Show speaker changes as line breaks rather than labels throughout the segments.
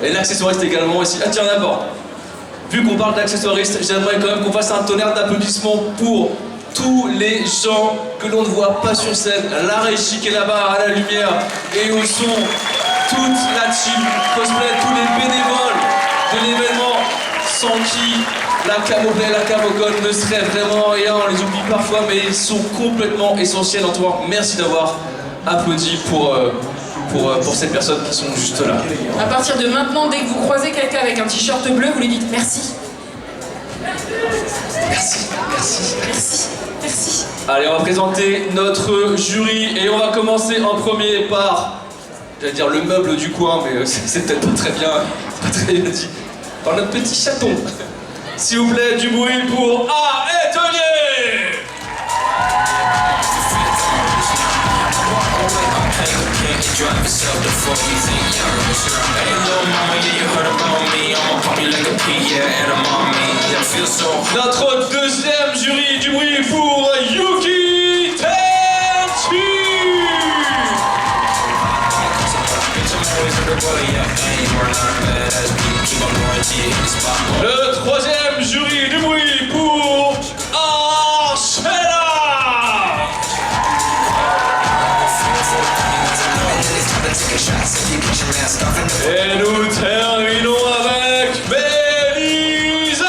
Et l'accessoiriste également ici. Ah tiens d'abord, vu qu'on parle d'accessoiriste, j'aimerais quand même qu'on fasse un tonnerre d'applaudissements pour tous les gens que l'on ne voit pas sur scène, la régie qui est là-bas à la lumière et au son, toute la team cosplay, tous les bénévoles de l'événement sans qui la Camoplay, la Camocon ne serait vraiment rien, on les oublie parfois mais ils sont complètement essentiels. Antoine, merci d'avoir applaudi pour ces personnes qui sont juste là.
À partir de maintenant, dès que vous croisez quelqu'un avec un t-shirt bleu, vous lui dites merci.
Merci, merci.
Merci, merci.
Allez, on va présenter notre jury et on va commencer en premier par, j'allais dire le meuble du coin, mais c'est peut-être pas très bien dit. Par notre petit chaton. S'il vous plaît, du bruit pour Atelier. Notre deuxième jury, du bruit pour Yuki Tenchi. Le troisième jury, du bruit pour Archela. Et nous terminons avec Belizen.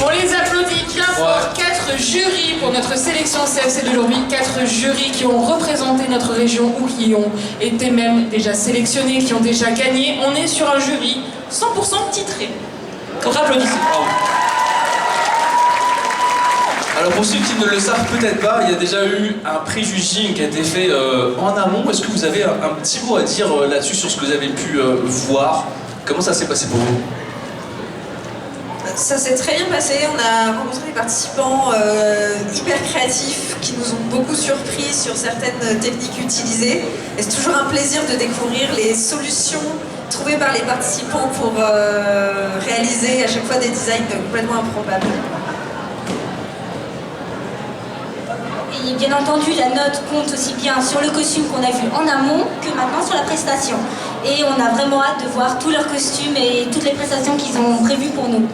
On les applaudit bien fort. 4 jurys pour notre sélection CFC d'aujourd'hui. 4 jurys qui ont représenté notre région ou qui ont été même déjà sélectionnés, qui ont déjà gagné. On est sur un jury 100% titré. Donc applaudissez.
Alors pour ceux qui ne le savent peut-être pas, il y a déjà eu un pré-juging qui a été fait en amont. Est-ce que vous avez un petit mot à dire là-dessus sur ce que vous avez pu voir? Comment ça s'est passé pour vous?
Ça s'est très bien passé, on a rencontré des participants hyper créatifs qui nous ont beaucoup surpris sur certaines techniques utilisées. Et c'est toujours un plaisir de découvrir les solutions trouvées par les participants pour réaliser à chaque fois des designs complètement improbables.
Et bien entendu, la note compte aussi bien sur le costume qu'on a vu en amont que maintenant sur la prestation. Et on a vraiment hâte de voir tous leurs costumes et toutes les prestations qu'ils ont prévues pour nous.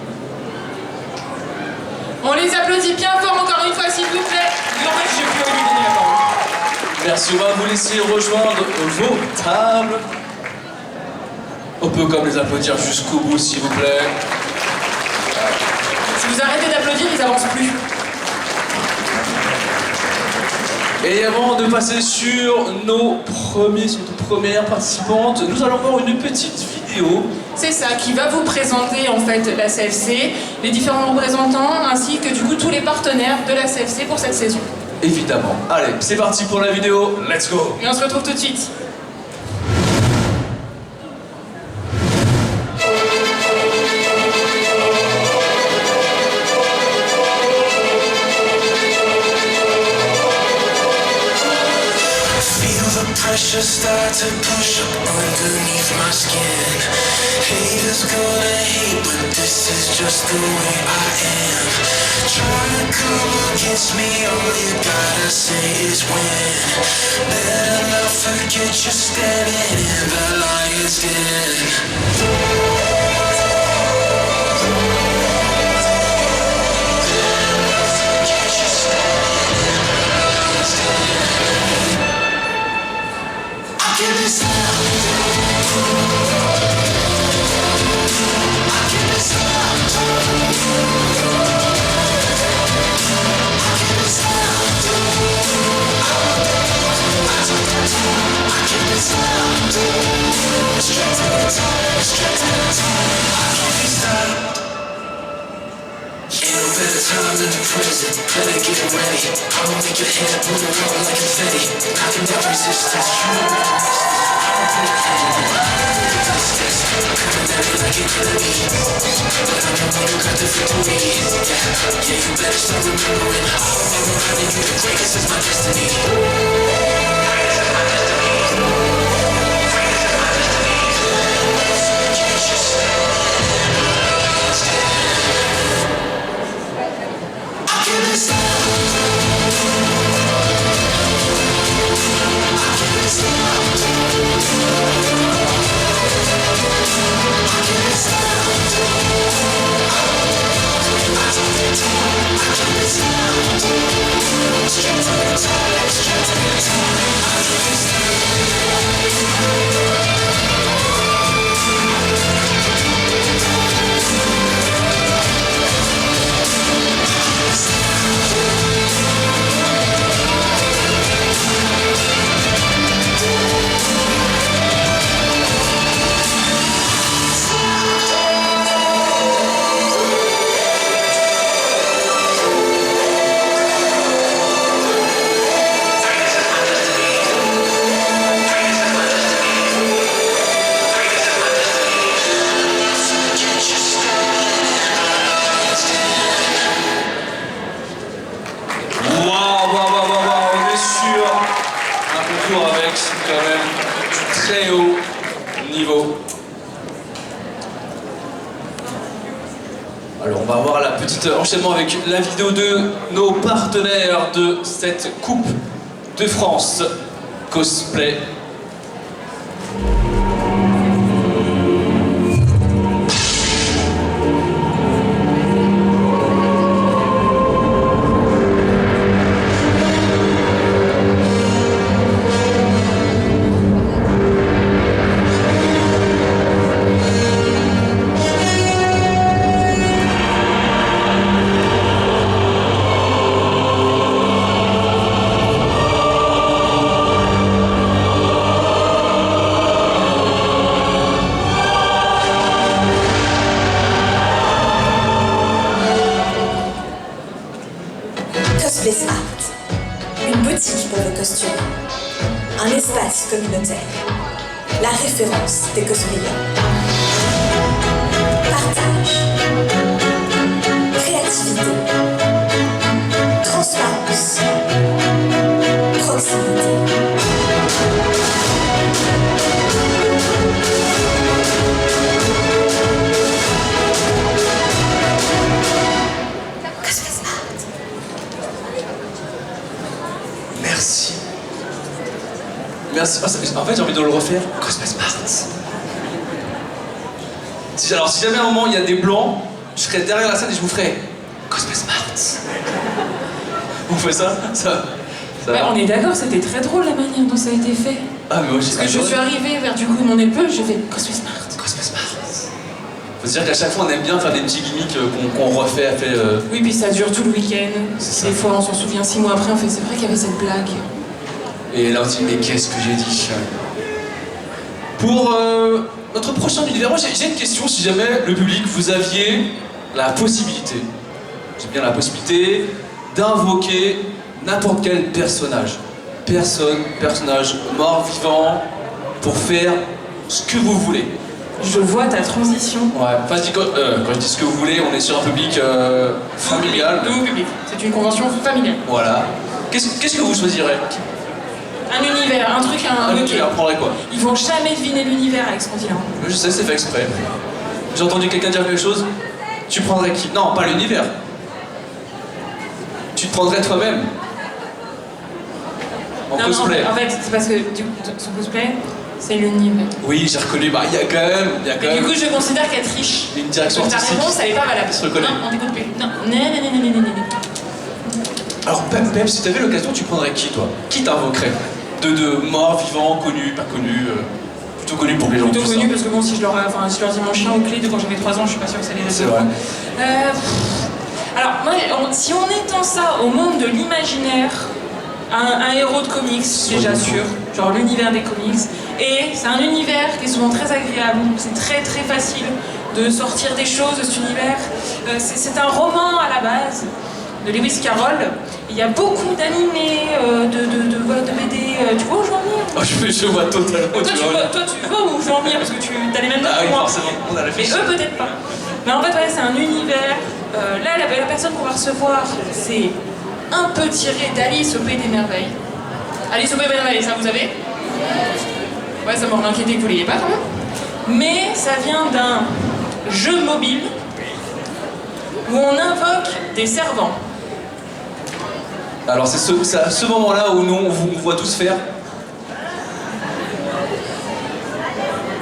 On les applaudit bien fort encore une fois, s'il vous plaît. En fait, je peux lui donner la parole.
Merci, on va vous laisser rejoindre vos tables. On peut comme les applaudir jusqu'au bout, s'il vous plaît.
Si vous arrêtez d'applaudir, ils avancent plus.
Et avant de passer sur nos premières participantes, nous allons voir une petite vidéo.
C'est ça, qui va vous présenter en fait la CFC, les différents représentants, ainsi que du coup tous les partenaires de la CFC pour cette saison.
Évidemment. Allez, c'est parti pour la vidéo, let's go!
Et on se retrouve tout de suite.
Pressure start to push up underneath my skin. Haters gonna hate, but this is just the way I am. Try to come against me, all you gotta say is win. Better not forget you're standing in the lion's den. Time in the prison, better get ready. I'ma make your head move around like confetti. Knocking down resistance, coming at it like an enemy. But I'm the one who got the victory. Yeah, you better start remembering. All around you, the greatest is my destiny. I can't stop.
quand même du très haut niveau. Alors on va voir la petite enchaînement avec la vidéo de nos partenaires de cette Coupe de France cosplay.
Cosplay Smart, une boutique pour vos costumes, un espace communautaire, la référence des cosplayers. Partage, créativité, transparence, proximité. Cosplay Smart.
Merci. Merci. En fait, j'ai envie de le refaire. Cosplay Smart. Alors, si jamais à un moment il y a des blancs, je serai derrière la scène et je vous ferai Cosplay Smart. On fait ça.
Ouais, on est d'accord, c'était très drôle la manière dont ça a été fait.
Ah, mais moi,
Parce que je suis arrivée vers du coup mon épaule, j'ai fait Cosplay Smart.
Cosplay Smart. Faut se dire qu'à chaque fois, on aime bien faire des petits gimmicks qu'on refait.
Oui, puis ça dure tout le week-end.
C'est ça.
Des fois, on s'en souvient 6 mois après, on fait c'est vrai qu'il y avait cette blague.
Et là, on se dit, mais qu'est-ce que j'ai dit? Pour notre prochain univers, moi j'ai une question. Si jamais le public, vous aviez la possibilité, j'ai bien la possibilité, d'invoquer n'importe quel personnage, personnage mort, vivant, pour faire ce que vous voulez.
Je vois ta transition.
Ouais, enfin, quand je dis ce que vous voulez, on est sur un public familial.
De public. C'est une convention familiale.
Voilà. Qu'est-ce que vous choisirez?
Un univers, un truc, un
Tu
buquet.
apprendrais quoi?
Ils vont jamais deviner l'univers avec ce qu'on dit là.
Je sais, c'est fait exprès. J'ai entendu quelqu'un dire quelque chose. Tu prendrais qui? Non, pas l'univers. Tu te prendrais toi-même. En
Non,
cosplay.
en fait, c'est parce que du coup, son cosplay, c'est l'univers.
Oui, j'ai reconnu. Bah, il y a quand même.
Mais du coup, je considère qu'elle triche.
Une direction
Donc ta
artistique.
réponse, elle est pas valable.
Se reconnaît.
Non, on t'écoute plus. Non, non.
Alors, Pep, si t'avais l'occasion, tu prendrais qui, toi? Qui t'invoquerait? De mort, vivant, connu, pas connu, plutôt connu pour les gens.
Plutôt
tout ça.
connu parce que bon, si je leur dis mon chien ou clé de quand j'avais 3 ans, je suis pas sûre que ça les aide.
C'est vrai.
Alors, moi, si on étend ça au monde de l'imaginaire, un héros de comics, déjà sûr, genre l'univers des comics, et c'est un univers qui est souvent très agréable, c'est très très facile de sortir des choses de cet univers. C'est un roman à la base de Lewis Carroll. Il y a beaucoup d'animés, de BD. Tu vois où je veux en venir?
Oh, je vois totalement où
Toi, tu vois où je veux en venir parce que tu as les mêmes notes
Ah
que
oui,
moi.
forcément, on a la
Mais
fiche.
eux, peut-être pas. Mais en fait, ouais, c'est un univers. Là, la personne qu'on va recevoir, c'est un peu tiré d'Alice au Pays des Merveilles. Alice au Pays des Merveilles, ça vous avez? Ouais, ça m'aurait inquiété que vous l'ayez pas quand même. Mais ça vient d'un jeu mobile où on invoque des servants.
Alors, c'est à ce moment-là où nous, on vous voit tous faire.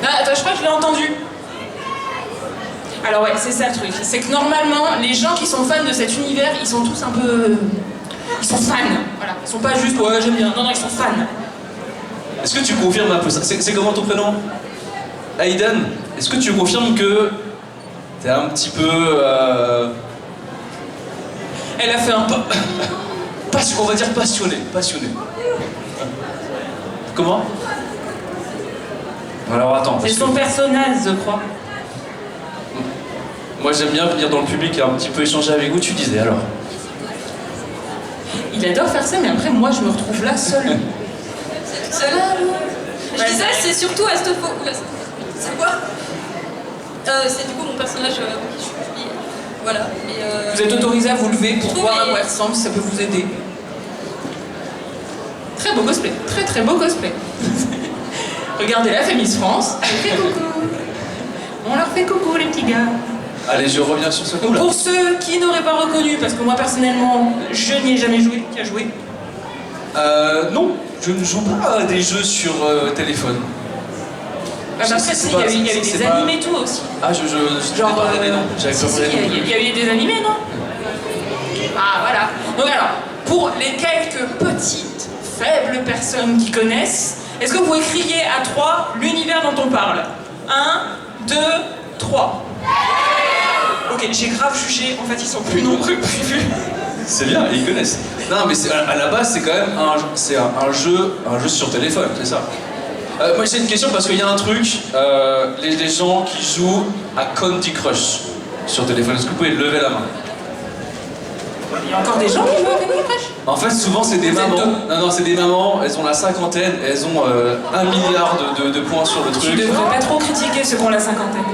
Ah, attends, je crois que je l'ai entendu. Alors ouais, c'est ça le truc. C'est que normalement, les gens qui sont fans de cet univers, ils sont tous un peu... Ils sont fans, voilà. Ils sont pas juste, ouais, j'aime bien. Non, ils sont fans.
Est-ce que tu confirmes un peu ça? C'est comment ton prénom? Aiden, est-ce que tu confirmes que t'es un petit peu...
Elle a fait un pas.
on va dire passionné. Comment? Alors attends,
C'est
parce
son
que
personnage, je crois.
moi j'aime bien venir dans le public et un petit peu échanger avec vous, tu disais alors.
Il adore faire ça, mais après, moi, je me retrouve là seule.
Seule. Je disais, c'est surtout Astopho. C'est quoi? C'est du coup mon personnage qui je suis. Voilà. Mais,
Vous êtes autorisé à vous lever pour
Je
voir à
trouve
quoi
les-
elle ressemble, si ça peut vous aider. Très beau cosplay. Très très beau cosplay. Regardez la famille France. On leur fait coucou. On leur fait coucou les petits gars.
Allez, je reviens sur ce coup
Donc
là.
pour ceux qui n'auraient pas reconnu, parce que moi personnellement, je n'y ai jamais joué, qui a joué?
Non, je ne joue pas à des jeux sur téléphone.
Bah, après,
C'est
si,
pas-
il y avait
c'est
des
pas-
animés tout aussi.
Ah, je
Genre,
n'ai pas regardé, non. J'avais
si,
pas
si,
regardé non
il y a eu des animés, non? Ah, voilà. Donc alors, pour les quelques petites, faibles personnes qui connaissent, est-ce que vous pouvez crier à 3 l'univers dont on parle? 1, 2, 3. Ok, j'ai grave jugé, en fait ils sont plus nombreux que prévu.
C'est bien, ils connaissent. Non, mais à la base, c'est quand même un jeu sur téléphone, c'est ça. Moi, j'ai une question parce qu'il y a un truc, les gens qui jouent à Candy Crush sur téléphone, est-ce que vous pouvez lever la main?
Il y a encore des gens qui jouent à Candy Crush?
En fait, souvent, c'est des
Vous êtes
mamans. Non, c'est des mamans, elles ont la cinquantaine, elles ont 1 milliard de points sur le
Tu
truc.
devrais pas trop critiquer ceux qui ont la cinquantaine.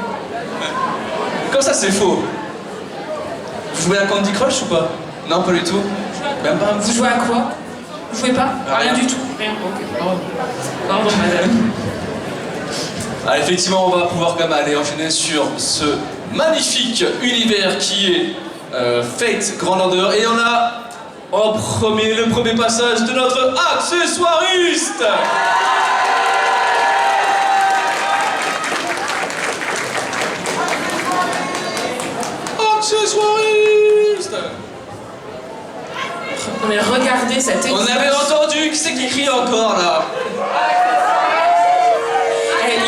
Comme ça, c'est faux. Vous jouez à Candy Crush ou pas? Non, pas du tout. Même pas un
Vous
petit
jouez à quoi? Vous jouez pas?
Rien.
Rien du tout. Rien. Ok, pardon. Pardon, madame.
Ah, effectivement, on va pouvoir quand même aller enchaîner sur ce magnifique univers qui est Fate Grand Order. Et on a en premier le premier passage de notre accessoiriste. Accessoiriste.
Mais regardez cette
On avait entendu, qui c'est qui crie encore là?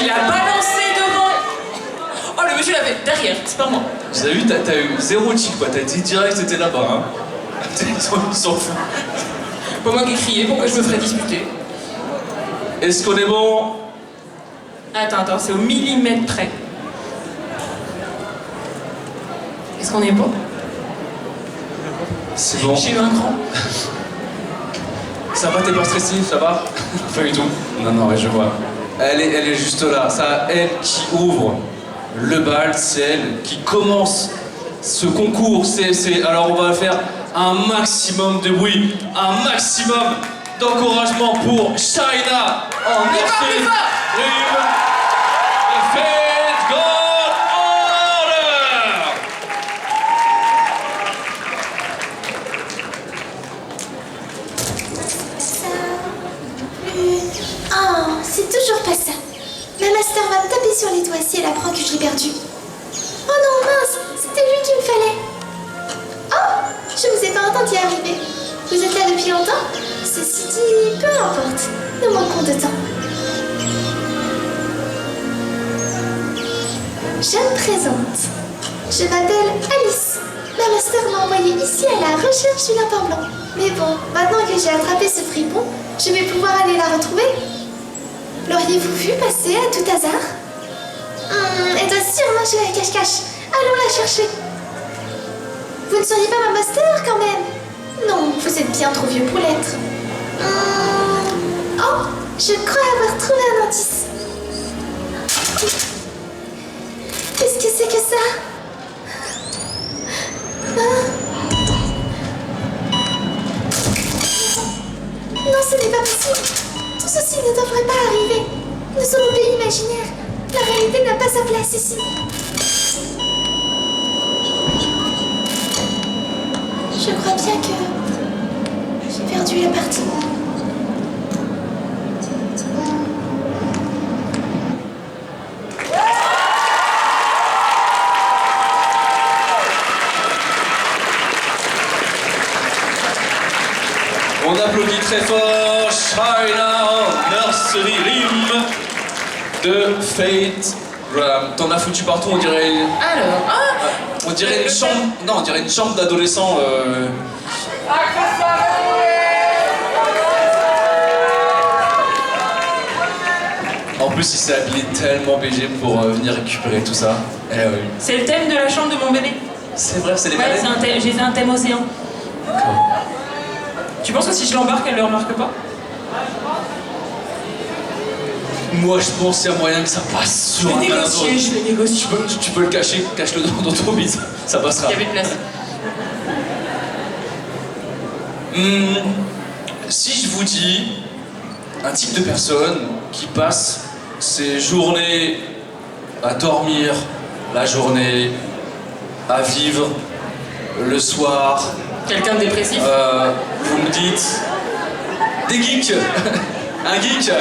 Il a balancé devant. Oh, le monsieur l'avait derrière, c'est pas moi.
Vous avez vu, t'as eu zéro tic quoi, t'as dit direct que c'était là-bas, hein. Ils s'en foutent.
Pas moi qui ai crié, pourquoi je me ferais disputer?
Est-ce qu'on est bon?
Attends, c'est au millimètre près. Est-ce qu'on est bon?
C'est bon.
J'ai eu un cran.
Ça va, t'es pas stressé, ça va? Pas du tout. Non, ouais, je vois. Elle est juste là. Ça, elle qui ouvre le bal, c'est elle qui commence ce concours. Alors on va faire un maximum de bruit, un maximum d'encouragement pour China en
plus fort.
Fate God Order.
Oh, c'est toujours pas ça. Ma master va me taper sur les doigts si elle apprend que je l'ai perdu. Oh non, mince, c'était lui qu'il me fallait. Oh, je vous ai pas entendu arriver. Vous êtes là depuis longtemps? Ceci dit, peu importe. Nous manquons de temps. Je me présente. Je m'appelle Alice. Ma master m'a envoyée ici à la recherche du lapin blanc. Mais bon, maintenant que j'ai attrapé ce fripon, je vais pouvoir aller la retrouver. L'auriez-vous vu passer à tout hasard? Elle doit sûrement jouer à cache-cache. Allons la chercher. Vous ne seriez pas ma master quand même? Non, vous êtes bien trop vieux pour l'être. Oh, je crois avoir trouvé un indice. Qu'est-ce que c'est que ça? Non, ce n'est pas possible. Tout ceci ne devrait pas arriver. Nous sommes au pays imaginaire. La réalité n'a pas sa place ici. Je crois bien que j'ai perdu la partie.
On applaudit très fort China Nursery Rhyme de Fate. Voilà, t'en as foutu partout, on dirait.
Alors,
On dirait une chambre. Non, on dirait une chambre d'adolescent. En plus, il s'est habillé tellement BG pour venir récupérer tout ça. Eh oui.
c'est le thème de la chambre de mon bébé.
C'est vrai, c'est les
Ouais,
baleines.
c'est un thème, j'ai fait un thème océan. Tu penses que si je l'embarque, elle le remarque pas?
Moi, je pense qu'il y a moyen que ça passe
Je
sur
vais
un
négocier,
canapé.
je vais négocier.
Tu peux le cacher, cache-le dans ton bide, ça passera.
Il y avait de place.
Si je vous dis un type de personne qui passe ses journées à dormir, la journée à vivre, le soir.
Quelqu'un de dépressif?
Vous me dites des geeks. Un geek.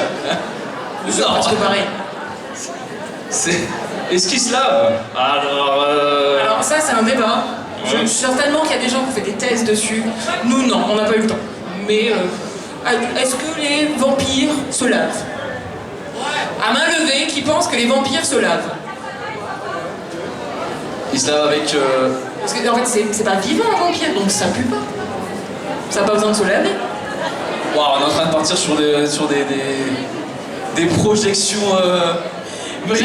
C'est presque pareil.
Est-ce qu'ils se lavent?
Alors ça c'est un débat. Je suis certainement qu'il y a des gens qui ont fait des thèses dessus. Nous non, on n'a pas eu le temps. Mais est-ce que les vampires se lavent? À main levée, qui pense que les vampires se lavent?
Ils se lavent avec...
Parce que en fait c'est pas vivant un vampire, donc ça pue pas. Ça n'a pas besoin de se laver.
Wow, on est en train de partir sur des projections...
Vrai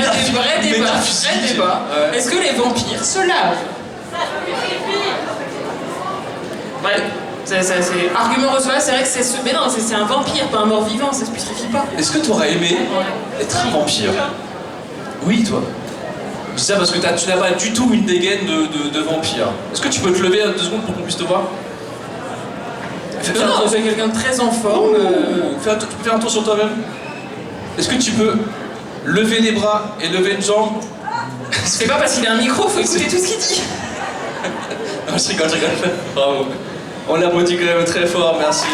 débat.
Ouais.
Est-ce que les vampires se lavent? Ouais, c'est argument recevable, c'est vrai que c'est ce... Mais non, c'est un vampire, pas un mort-vivant, ça se putrifie pas.
Est-ce que tu aurais aimé être un vampire? Oui, toi. Je dis ça parce que tu n'as pas du tout une dégaine de vampire. Est-ce que tu peux te lever 2 secondes pour qu'on puisse te voir?
Non, c'est quelqu'un de très en forme.
Tu peux faire un tour sur toi-même? Est-ce que tu peux lever les bras et lever une jambe?
C'est pas parce qu'il a un micro, faut écouter tout ce qu'il dit.
Non, je rigole. Bravo. On l'applaudit quand même très fort, merci.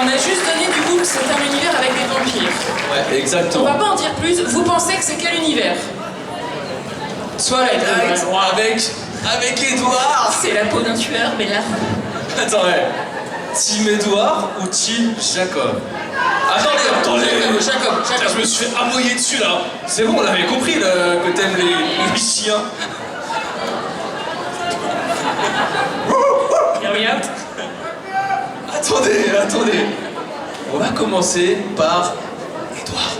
On a juste donné du coup que c'est un univers avec des vampires.
Ouais, exactement.
On va pas en dire plus. Vous pensez que c'est quel univers? Twilight.
Avec Edouard.
C'est la peau d'un tueur, mais là...
Attends, ouais. Team Edouard ou Team Jacob? Attendez.
Jacob.
Je me suis fait amoyer dessus là. C'est bon, on avait compris que t'aimes les chiens.
Regarde.
Attendez. On va commencer par Edouard.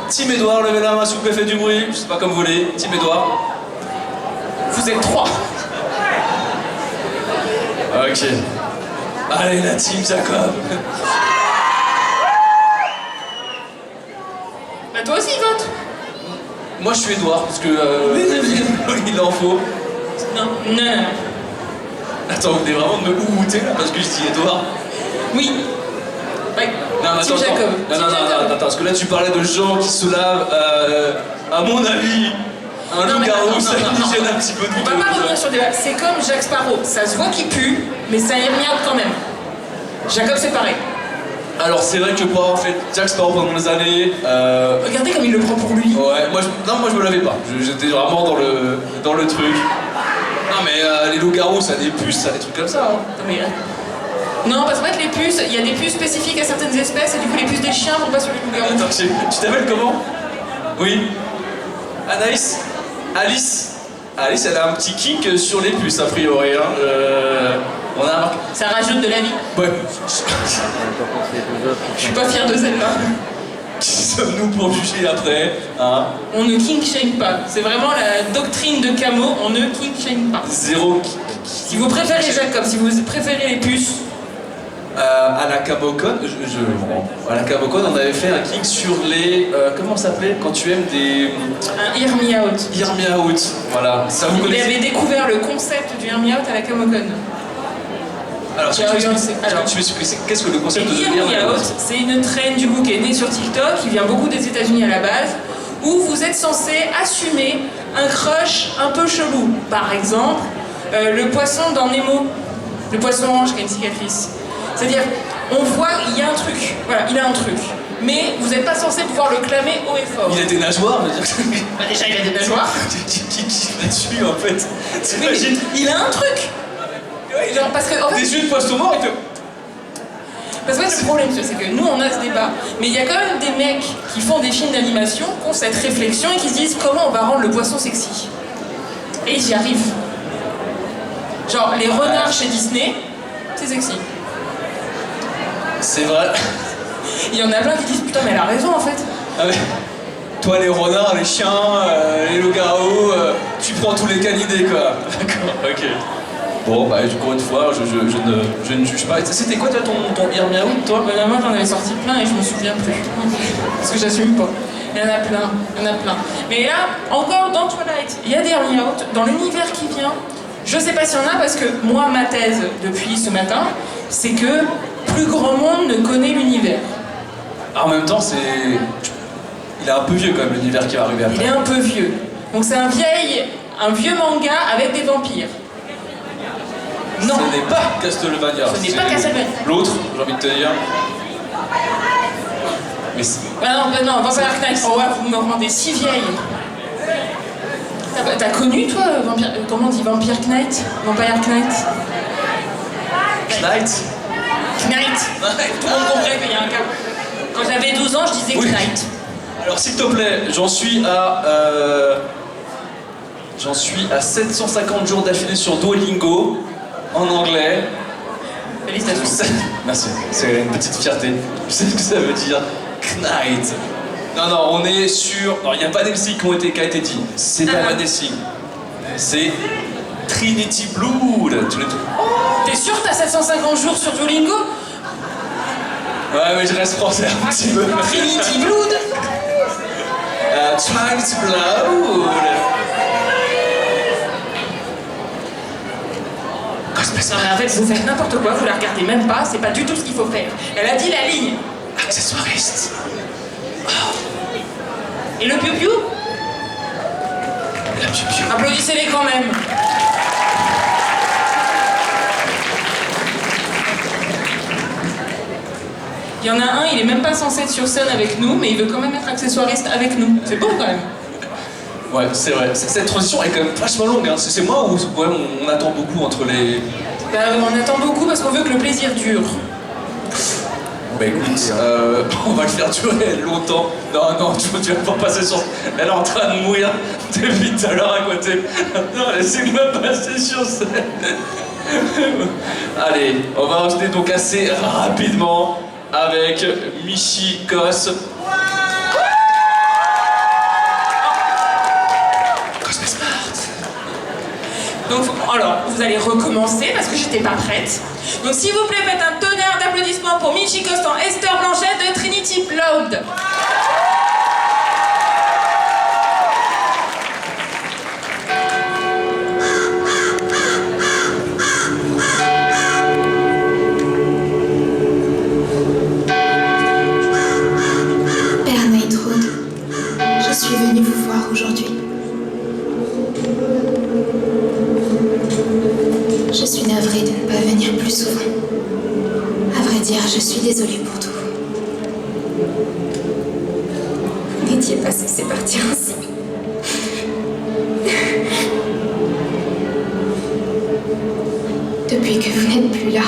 Team Edouard, levez la main s'il vous plaît, faites du bruit. Je sais pas comme vous voulez. Team Edouard.
Vous êtes 3.
Ok. Allez, la team Jacob.
Bah toi aussi, vote.
Moi je suis Edouard parce que il en faut.
Non.
Attends, vous venez vraiment de me ououter là parce que je dis Edouard.
Oui. Ouais.
Non, mais
Team Jacob.
Non, parce que là tu parlais de gens qui se lavent, à mon avis, un loup-garou, ça me gêne un petit peu
On va pas revenir sur des... C'est comme Jack Sparrow, ça se voit qu'il pue, mais ça émerde quand même. Jacob c'est pareil.
Alors c'est vrai que pour avoir fait Jack Sparrow pendant des années...
Regardez comme il le prend pour lui.
Ouais, moi je me lavais pas, j'étais vraiment dans le truc. Non mais les loups-garous ça a des puces, ça a des trucs comme ça. Hein.
Non, parce qu'en fait les puces, il y a des puces spécifiques à certaines espèces et du coup les puces des chiens vont pas sur les loups-garous.
Attends, tu t'appelles comment? Oui. Anaïs? Alice? Alice elle a un petit kick sur les puces a priori. Hein. On a remarqué.
Ça rajoute de la vie.
Ouais.
Je suis pas fier de celle-là.
Qui sommes-nous pour juger après, hein?
On ne king-shame pas. C'est vraiment la doctrine de Camo, on ne king-shame pas.
Zéro.
Si vous préférez Jacob, si vous préférez les puces...
À la Camocon, à la Camocon, on avait fait un kick sur les... comment ça s'appelait? Quand tu aimes des...
Un Hear Me Out.
Hear Me Out, voilà. Ça vous
Vous
connaissez?
avez découvert le concept du Hear Me Out à la Camocon.
Alors, qu'est-ce que le concept de
Hear Me Out, c'est une trend du coup qui est née sur TikTok, qui vient beaucoup des États-Unis à la base, où vous êtes censé assumer un crush un peu chelou. Par exemple, le poisson dans Nemo, le poisson orange qui a une cicatrice. C'est-à-dire, on voit, il y a un truc, voilà, il a un truc. Mais vous n'êtes pas censé pouvoir le clamer haut et fort.
Il a des nageoires, mais
Bah déjà, il a des nageoires.
Qui là-dessus en fait?
Oui, il a un truc. Genre, parce que, en fait,
des yeux de poisson mort, il te...
Parce que le problème, c'est que nous, on a ce débat. Mais il y a quand même des mecs qui font des films d'animation, qui ont cette réflexion et qui se disent comment on va rendre le poisson sexy. Et ils y arrivent. Genre, les renards chez Disney, c'est sexy.
C'est vrai.
Il y en a plein qui disent putain, mais elle a raison en fait.
Ah ouais. Toi, les renards, les chiens, les loups-garous, tu prends tous les canidés quoi. D'accord, ok. Bon, bah, encore une fois, je ne juge pas. C'était quoi toi, ton Hear Me Out, toi?
Bah, moi, j'en avais sorti plein et je me souviens plus. Parce que j'assume pas. Il y en a plein. Mais là, encore dans Twilight, il y a des Hear Me Out. Dans l'univers qui vient, je sais pas s'il y en a parce que moi, ma thèse depuis ce matin, c'est que plus grand monde ne connaît l'univers.
En même temps, c'est... Il est un peu vieux quand même, l'univers qui va arriver après.
Il est un peu vieux. Donc c'est un vieux manga avec des vampires. Non.
Ce n'est pas Castlevania.
Ce n'est pas Castlevania.
L'autre, j'ai envie de te dire. Mais c'est...
Non, Vampire Knight. Oh ouais, vous me rendez si vieille. T'as connu toi, comment on dit Vampire Knight? Vampire Knight?
Knight.
Knight. Tout le monde comprend qu'il y a un cas. Quand j'avais 12 ans, je disais
Oui.
Knight.
Alors s'il te plaît, j'en suis à 750 jours d'affilée sur Duolingo, en anglais.
Félicitations.
Merci, c'est une petite fierté. Je sais ce que ça veut dire. Knight. Non, on est sur... Alors il n'y a pas d'LC qui a été dit. C'est pas un DLC. C'est Trinity Blood.
T'es sûr que t'as 750 jours sur Duolingo?
Ouais, mais je reste français un petit peu.
Trinity Blood.
Trinity Blood.
Non mais en fait, vous faites n'importe quoi, vous la regardez même pas, c'est pas du tout ce qu'il faut faire. Elle a dit la ligne.
Accessoiriste.
Et le piou-piou?
La piou-piou.
Applaudissez-les quand même. Il y en a un, il est même pas censé être sur scène avec nous, mais il veut quand même être accessoiriste avec nous. C'est beau quand même.
Ouais, c'est vrai. Cette transition est quand même vachement longue. Hein. C'est moi ou ouais, on attend beaucoup entre les...
Bah, on attend beaucoup parce qu'on veut que le plaisir dure.
Bah écoute, on va le faire durer longtemps. Non, tu vas pas passer sur... Elle est en train de mourir depuis tout à l'heure à côté. Non, laissez-moi passer sur scène. Allez, on va enchaîner donc assez rapidement avec Michi Kos.
Donc, alors, vous allez recommencer parce que j'étais pas prête. Donc, s'il vous plaît, faites un tonnerre d'applaudissements pour Michi Costan, Esther Blanchet de Trinity Blood.
Père Nightroad, je suis venue vous voir aujourd'hui. Je suis navrée de ne pas venir plus souvent. À vrai dire, je suis désolée pour tout. Vous n'étiez pas censé partir ainsi. Depuis que vous n'êtes plus là,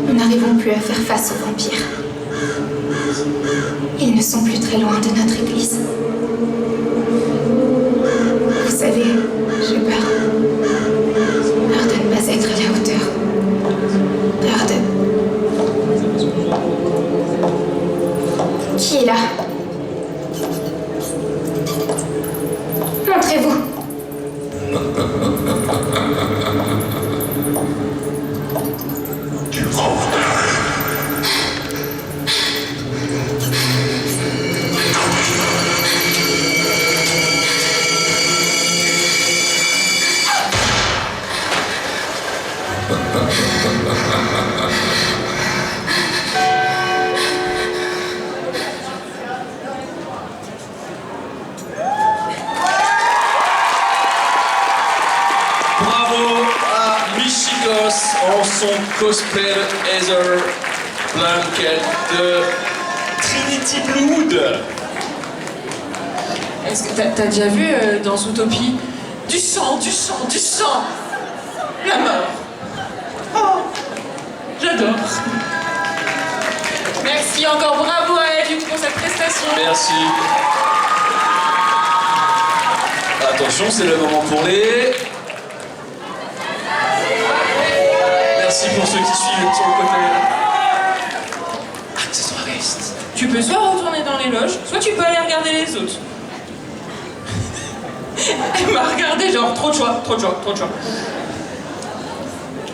nous n'arrivons plus à faire face aux vampires. Ils ne sont plus très loin de notre église. Vous savez, j'ai peur. Peur de ne pas être à la hauteur. Peur de... Qui est là? Montrez-vous.
En son cosplay Heather Blanket de Trinity Blood.
Est-ce que t'as déjà vu dans Zootopie du sang, du sang, du sang, la mort? Oh, j'adore. Merci encore, bravo à elle pour cette prestation.
Merci. Attention, c'est le moment pour les... Merci pour ceux qui suivent sur le côté. Accessoiriste.
Tu peux soit retourner dans les loges, soit tu peux aller regarder les autres. Elle m'a regardé genre trop de choix, trop de choix, trop de choix.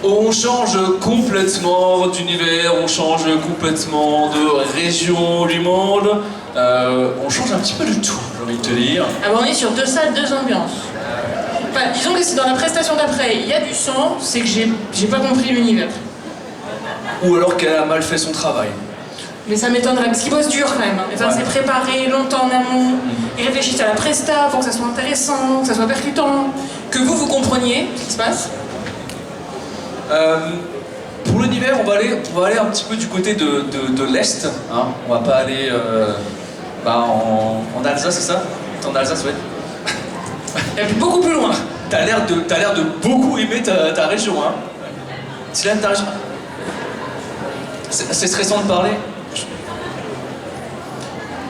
On change complètement d'univers, on change complètement de région du monde. On change un petit peu de tout, j'ai envie de te dire.
Ah bon, on est sur 2 salles, 2 ambiances. Enfin, disons que si dans la prestation d'après il y a du sang, c'est que j'ai pas compris l'univers.
ou alors qu'elle a mal fait son travail.
Mais ça m'étonnerait, parce qu'ils bossent dur quand même. Enfin,
Ouais.
c'est préparé longtemps en amont. Ils réfléchissent à la presta pour que ça soit intéressant, que ça soit percutant, que vous compreniez ce qui se passe.
Pour l'univers, on va aller un petit peu du côté de l'Est. Hein. On va pas aller en Alsace, c'est ça? T'es en Alsace, ouais.
Il y a beaucoup plus loin.
T'as l'air de beaucoup aimer ta région, hein. Tu l'aimes ta région? C'est stressant de parler.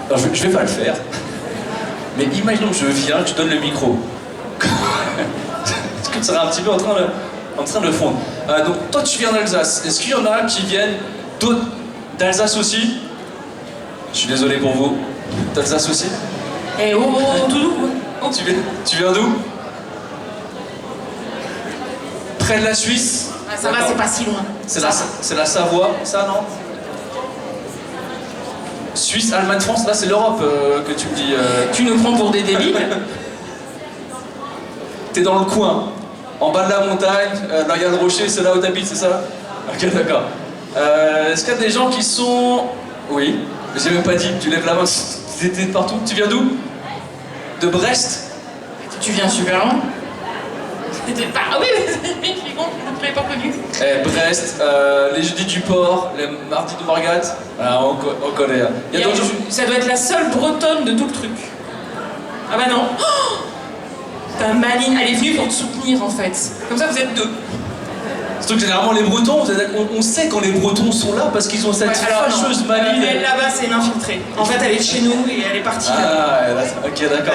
Alors, je vais pas le faire. Mais imaginons que je viens, que je donne le micro. Est-ce que tu serais un petit peu en train de fondre? Donc toi tu viens d'Alsace. Est-ce qu'il y en a qui viennent d'Alsace aussi? Je suis désolé pour vous. D'Alsace aussi?
Et tout doux.
Tu viens d'où? Près de la Suisse?
Ah, ça va, c'est pas si loin.
C'est la Savoie, ça non? Suisse, Allemagne, France, là c'est l'Europe que tu me dis.
Tu nous prends pour des débiles.
T'es dans le coin, en bas de la montagne, là il y a le rocher, c'est là où t'habites, c'est ça? Ok, d'accord. Est-ce qu'il y a des gens qui sont... Oui, mais j'ai même pas dit, tu lèves la main, t'es de partout. Tu viens d'où? De Brest?
Tu viens super loin. Ah oui, je suis con, je ne l'avais pas connu.
Brest, les jeudis du port, les mardis de Morgate, on connaît. Il y a d'autres gens...
Ça doit être la seule bretonne de tout le truc. Ah bah non. Oh, t'as Maline, elle est venue pour te soutenir en fait. Comme ça vous êtes deux.
Surtout que généralement les Bretons, on sait quand les Bretons sont là parce qu'ils ont cette fâcheuse Maline.
Elle là-bas c'est une infiltrée. En fait elle est de chez nous et elle est partie là.
Ah, ok, d'accord.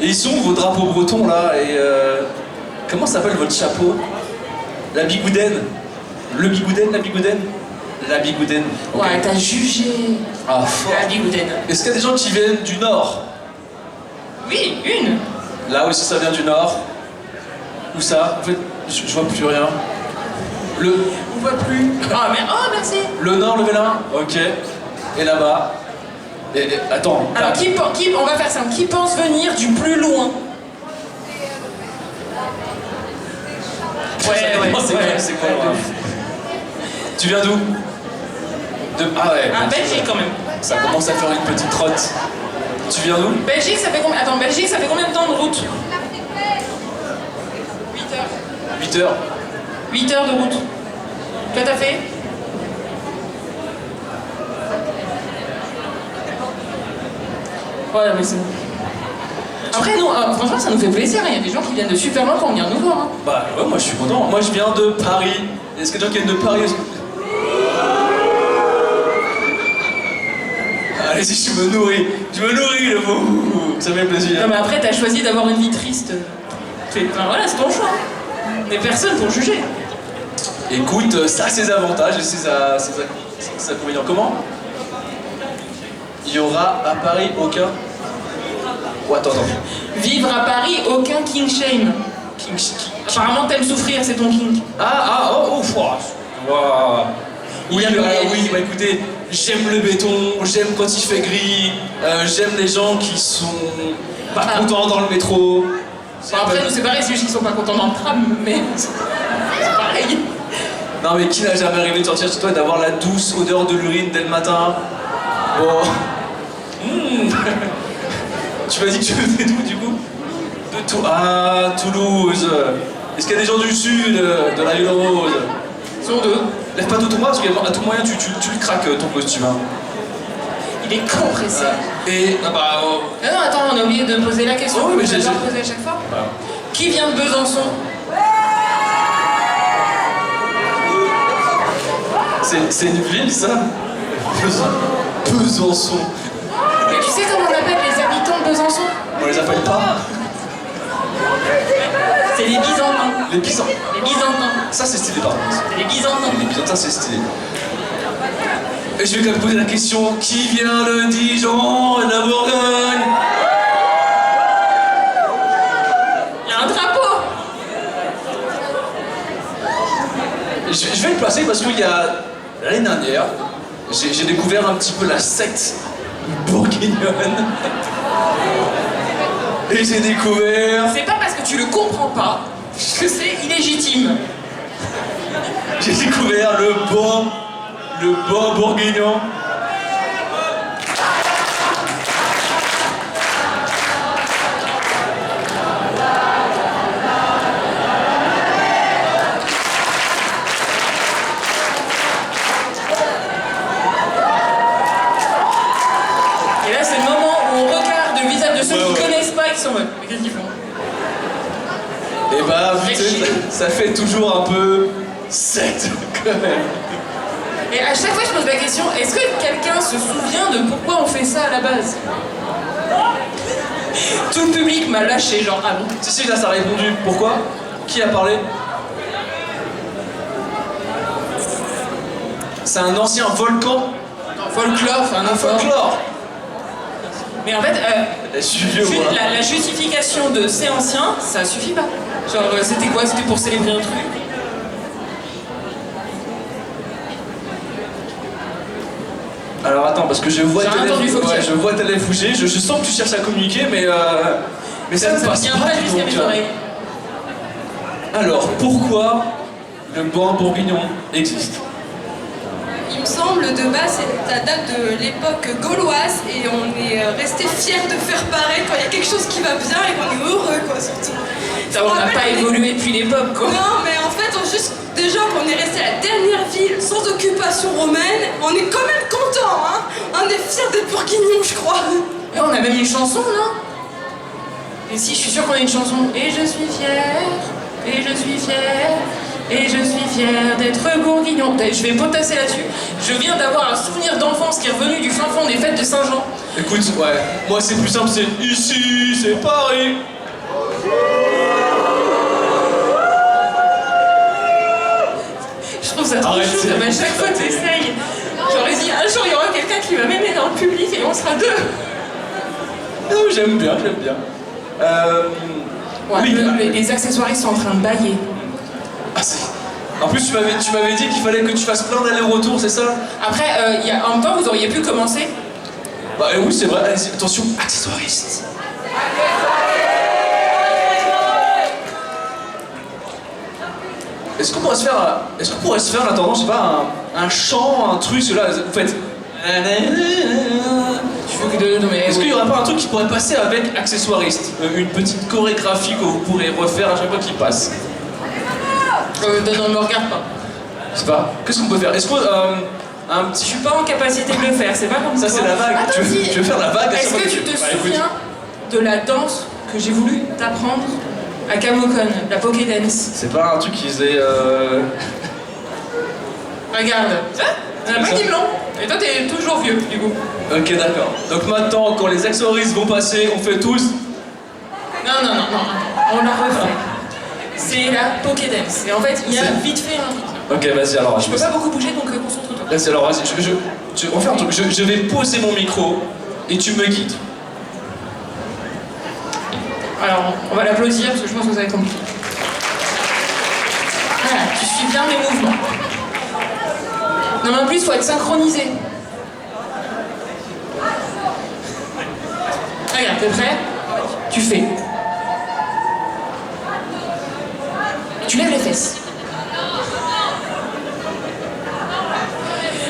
Et ils sont où vos drapeaux bretons là? Et comment s'appelle votre chapeau? La bigoudaine? Le bigoudaine, la bigoudaine? La bigoudaine. Ok.
Ouais, t'as jugé.
Ah, fort.
La bigoudaine.
Est-ce qu'il y a des gens qui viennent du Nord?
Oui, une.
Là aussi ça vient du Nord. Où ça? En fait, je vois plus rien.
On voit plus. Ah, mais oh, merci.
Le Nord, levez la main. Ok. Et là-bas. Et attends.
Alors, on va faire simple. Qui pense venir du plus loin?
C'est quoi loin? Tu viens d'où? Ah ouais.
Ah, Belgique quand même.
Ça commence à faire une petite trotte. Tu viens d'où?
Belgique, ça fait combien? Attends, Belgique, ça fait combien de temps de route? 8 heures.
8 heures.
8 heures de route. Toi, t'as fait? Ouais, mais c'est bon. Après, nous, franchement, ça nous fait plaisir. Il y a des gens qui viennent de super loin pour venir nous voir. Hein.
Bah ouais, moi je suis content. Moi je viens de Paris. Est-ce qu'il y a des gens qui viennent de Paris aussi? Allez-y, je me nourris le mot. Ça fait plaisir.
Non, mais après, t'as choisi d'avoir une vie triste. Enfin, voilà, c'est ton choix. On n'est personne pour juger.
Écoute, ça a ses avantages et ses inconvénients. Comment? Il y aura à Paris aucun... Oh, attends.
Vivre à Paris, aucun king shame. Apparemment, t'aimes souffrir, c'est ton king.
Oui, bah écoutez, j'aime le béton, j'aime quand il fait gris, j'aime les gens qui sont pas contents dans le métro.
Bon, après, nous, c'est pareil, c'est juste qu'ils sont pas contents dans le tram, mais c'est pareil.
Non, mais qui n'a jamais rêvé de sortir chez toi et d'avoir la douce odeur de l'urine dès le matin? Bon. Tu m'as dit que tu venais d'où, du coup? Toulouse. Est-ce qu'il y a des gens du sud, de la Ville Rose?
Ils sont deux.
Lève pas tout ton bras, parce qu'à tout moyen, tu le craques, ton costume. Hein.
Il est compressé.
Et...
Non, attends, on a oublié de poser la question.
Oh, oui, mais j'ai
posé à chaque fois. Qui vient de Besançon?
C'est une ville, ça? Besançon.
Mais tu sais comment on appelle les habitants de Besançon?
On les appelle pas?
C'est les Byzantins.
Les Byzantins.
Les Byzantins.
Ça, c'est stylé, par contre.
C'est les Byzantins.
Les Byzantins, c'est stylé. Et je vais quand même poser la question, qui vient de Dijon et de la Bourgogne?
Il y a un drapeau.
Je vais le placer parce qu'il y a... L'année dernière, j'ai découvert un petit peu la secte bourguignonne. Et j'ai découvert...
C'est pas parce que tu le comprends pas que c'est illégitime.
J'ai découvert le bon le bon bourguignon.
Et là, c'est le moment où on regarde le visage de ceux qui connaissent pas et qui sont en mode, mais qu'est-ce qu'ils font?
Et bah, ça fait toujours un peu secte quand même.
Et à chaque fois, je pose la question, est-ce que quelqu'un se souvient de pourquoi on fait ça à la base? Tout le public m'a lâché, genre, ah bon?
Si, là, ça a répondu. Pourquoi? Qui a parlé? C'est un ancien volcan.
Folklore, c'est un effort.
Folklore.
Mais en fait,
La
la justification de c'est ancien, ça suffit pas. Genre, c'était quoi? C'était pour célébrer un truc?
Alors attends, parce que je vois
J'ai rien entendu, faut que
ouais,
tu-
je vois ta lèvre bouger, je sens que tu cherches à communiquer, mais ça ne passe
vient
pas.
pas
dis
jusqu'à
donc.
mes oreilles.
Alors, pourquoi le bon bourguignon existe?
Il me semble de base ça date de l'époque gauloise et on est resté fiers de faire pareil quand il y a quelque chose qui va bien et qu'on est heureux quoi surtout.
Ça, on n'a pas évolué depuis l'époque, quoi.
Non mais en fait on juste déjà qu'on est resté la dernière ville sans occupation romaine, on est quand même content hein. On est fiers des bourguignons je crois.
Et on a même une chanson, non? Et si, je suis sûre qu'on a une chanson. Et je suis fière, et je suis fière, et je suis fière d'être bourguignon. Je vais potasser là-dessus. Je viens d'avoir un souvenir d'enfance qui est revenu du fin fond des fêtes de Saint-Jean.
Écoute, ouais, moi c'est plus simple, c'est ici, c'est Paris.
Je trouve ça trop
Arrête,
chou,
c'est-
comme à chaque fois t'essayes. J'aurais dit, un jour il y aura quelqu'un qui va m'aimer dans le public et on sera deux.
Non, j'aime bien, j'aime bien.
Ouais,
oui,
les accessoiristes sont en train de bailler.
ah, en plus, tu m'avais dit qu'il fallait que tu fasses plein d'allers-retours, c'est ça?
Après, en même temps, vous auriez pu commencer.
Bah oui, c'est vrai. Allez-y, attention, accessoiriste. Est-ce qu'on pourrait se faire en attendant, je sais pas, un chant, un truc, là, vous faites... Est-ce qu'il y aurait pas un truc qui pourrait passer avec accessoiriste? Une petite chorégraphie que vous pourrez refaire à chaque fois qu'il passe.
Non, me regarde pas.
Je sais pas, qu'est-ce qu'on peut faire? Est-ce qu'on... un
Je
petit...
suis pas en capacité de le faire, c'est pas comme
Ça c'est la vague,
Attends,
tu veux faire la vague à
Est-ce
chaque
que
fois
tu te
Bah, écoute.
souviens de la danse que j'ai voulu t'apprendre à Kamokon, la Poké Dance?
C'est pas un truc qu'ils faisaient...
Regarde, ça, on a
ça.
pas dit blanc. Et toi, t'es toujours vieux, du coup.
Ok, d'accord. Donc maintenant, quand les accessoiristes vont passer, on fait tous...
Non, on la refait. C'est la Poké Dance. Et en fait, il y a
C'est-
vite fait un rythme.
Ok, vas-y, alors...
Je peux pas beaucoup bouger, donc concentre-toi.
Vas-y, alors, vas-y, on fait un truc. Je vais poser mon micro et tu me guides.
Alors, on va l'applaudir parce que je pense que ça va être compliqué. Voilà, tu suis bien mes mouvements. Non, mais en plus, il faut être synchronisé. Regarde, t'es prêt? Tu fais. Tu lèves les fesses.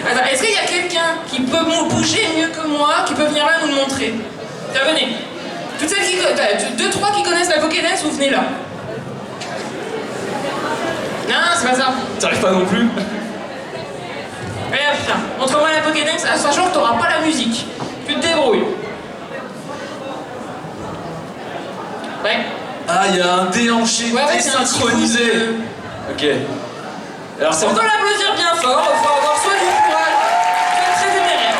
Attends, est-ce qu'il y a quelqu'un qui peut bouger mieux que moi, qui peut venir là nous le montrer? Tiens, venez. Toutes celles qui... Deux, trois qui connaissent la Poké Dance, vous venez là. Non, c'est pas ça.
T'arrives pas non plus?
Regarde, putain. Montre-moi la Poké Dance, sachant que t'auras pas la musique. Tu te débrouilles. Ouais.
Ah, il y a un déhanché
Ouais, c'est un petit
désynchronisé.
coup
Ok. Alors c'est...
On doit l'applaudir bien fort, il faut avoir soit du courage, soit très téméraire.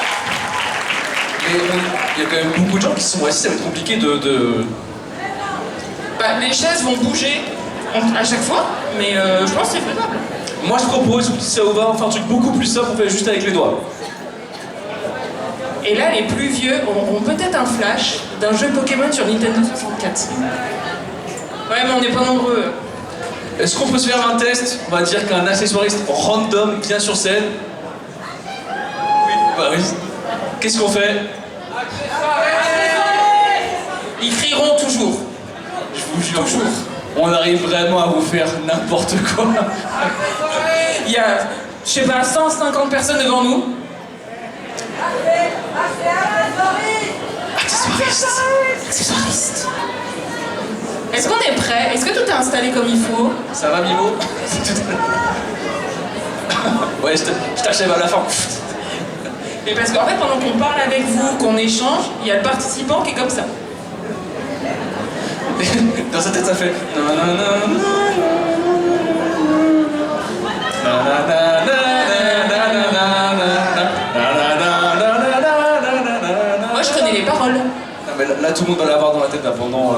Mais il y a quand même beaucoup de gens qui sont assis, ça va être compliqué de...
Bah, les chaises vont bouger à chaque fois, mais je pense que c'est faisable.
Moi je propose, si ça vous va, on fait un truc beaucoup plus simple, on fait juste avec les doigts.
Et là, les plus vieux auront peut-être un flash d'un jeu Pokémon sur Nintendo 64. Ouais, mais on n'est pas nombreux.
Est-ce qu'on peut se faire un test? On va dire qu'un accessoiriste random vient sur scène. Oui, bah oui. Qu'est-ce qu'on fait?
Ils crieront toujours.
Je vous jure, on arrive vraiment à vous faire n'importe quoi.
Il y a je sais pas, 150 personnes devant nous. Accessoiriste. Est-ce qu'on est prêt? Est-ce que tout est installé comme il faut?
Ça va, Mimo? Ouais, je t'achève à la fin.
Mais parce qu'en fait, pendant qu'on parle avec vous, qu'on échange, il y a le participant qui est comme ça.
Dans sa tête, ça fait.
Moi, je connais les paroles.
Non, mais là, tout le monde va l'avoir dans la tête là, pendant.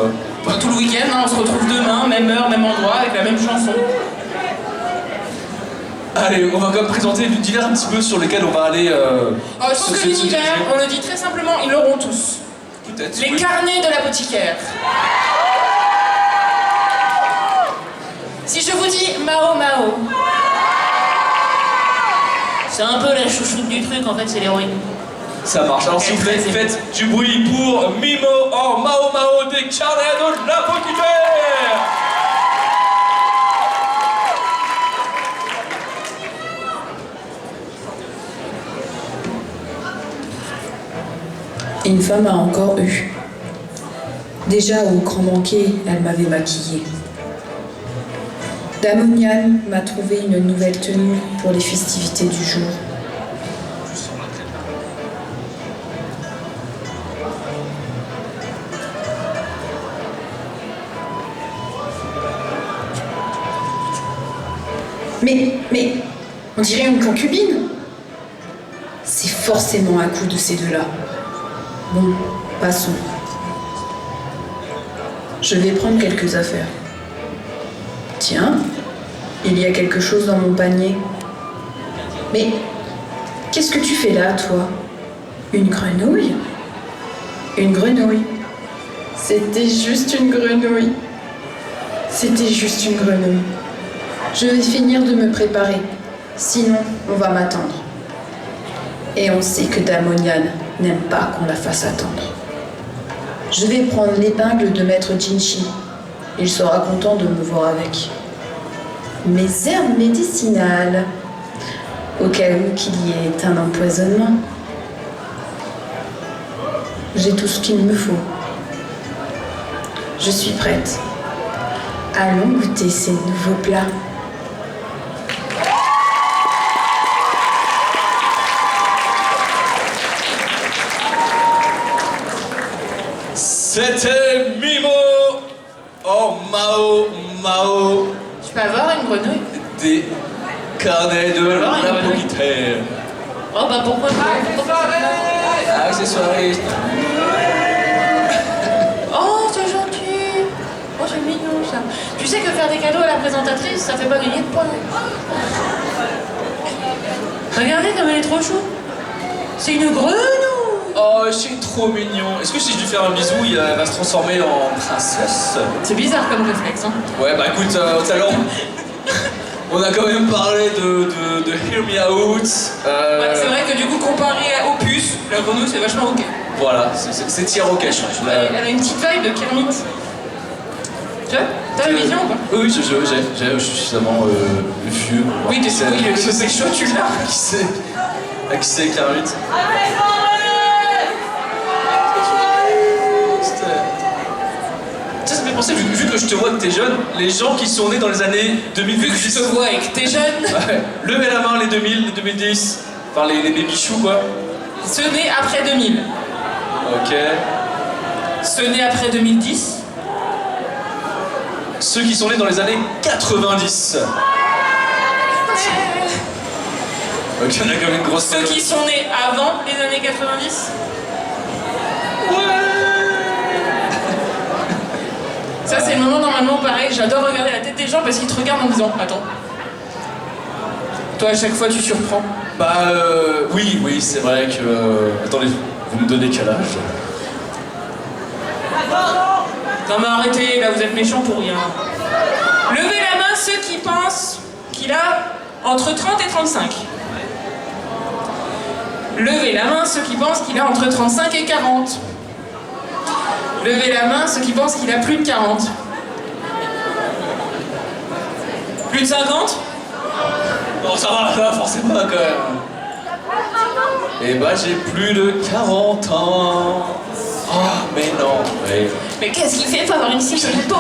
Tout le week-end, hein, on se retrouve demain, même heure, même endroit, avec la même chanson.
Allez, on va quand même présenter l'univers un petit peu sur lequel on va aller.
Je pense que l'univers, on le dit très simplement, ils l'auront tous.
Peut-être.
Les
Oui.
carnets de l'apothicaire. Si je vous dis Mao Mao, c'est un peu la chouchoute du truc, en fait, c'est l'héroïne.
Ça marche. Alors, s'il vous plaît, faites du bruit pour Mimo en Mao Mao des carnets de l'apothicaire.
Une femme a encore eu. Déjà au Grand Banquet, elle m'avait maquillée. Damonian m'a trouvé une nouvelle tenue pour les festivités du jour. Mais, on dirait une concubine. C'est forcément un coup de ces deux-là. Bon, passons. Je vais prendre quelques affaires. Tiens, il y a quelque chose dans mon panier. Mais qu'est-ce que tu fais là, toi? Une grenouille? Une grenouille. C'était juste une grenouille. C'était juste une grenouille. Je vais finir de me préparer. Sinon, on va m'attendre. Et on sait que Damonian n'aime pas qu'on la fasse attendre. Je vais prendre l'épingle de Maître Jinchi. Il sera content de me voir avec. Mes herbes médicinales, au cas où qu'il y ait un empoisonnement. J'ai tout ce qu'il me faut. Je suis prête. Allons goûter ces nouveaux plats.
C'était Mimo en Mao Mao
Tu peux avoir une grenouille?
des carnets de l'apothicaire.
Oh bah pourquoi pas?
Accessoiriste.
Oh, c'est gentil. Oh, c'est mignon ça. Tu sais que faire des cadeaux à la présentatrice, ça fait pas gagner de points. Regardez comme elle est trop chou. C'est une grenouille.
Oh, c'est trop mignon. Est-ce que si je lui fais un bisou, elle va se transformer en princesse?
C'est bizarre comme réflexe, hein.
Ouais, bah écoute, tout à l'heure, on a quand même parlé de Hear Me Out.
Ouais, c'est vrai que du coup, comparé au puce, la grenouille c'est vachement ok.
Voilà, c'est tiers ok, je trouve.
Elle a une petite vibe de Kermit. Tu vois? T'as la vision ou pas?
Oui, j'ai suffisamment vieux.
Oui, t'es c'est chaud, tu l'as.
Qui c'est Kermit? Ça me fait penser, vu que je te vois que t'es jeune, les gens qui sont nés dans les années 2000,
Vu que je te vois et que t'es jeune,
ouais, levez la main les 2000, les 2010, enfin les bichous quoi.
ceux nés après 2000.
Ok.
Ceux nés après 2010.
Ceux qui sont nés dans les années 90. Ok, on a quand même une grosse...
Ceux qui sont nés avant les années 90. Ça c'est le moment normalement pareil, j'adore regarder la tête des gens parce qu'ils te regardent en disant attends. Toi à chaque fois tu surprends.
Bah oui, c'est vrai que... attendez, vous me donnez quel âge?
Non mais arrêtez, là vous êtes méchants pour rien. Levez la main ceux qui pensent qu'il a entre 30 et 35. Levez la main ceux qui pensent qu'il a entre 35 et 40. Levez la main ceux qui pensent qu'il a plus de 40. Plus de 50?
Bon, ça va, forcément quand même. Eh bah, j'ai plus de 40 ans. Oh, mais non. Ouais.
Mais qu'est-ce qu'il fait pour avoir une si jolie peau?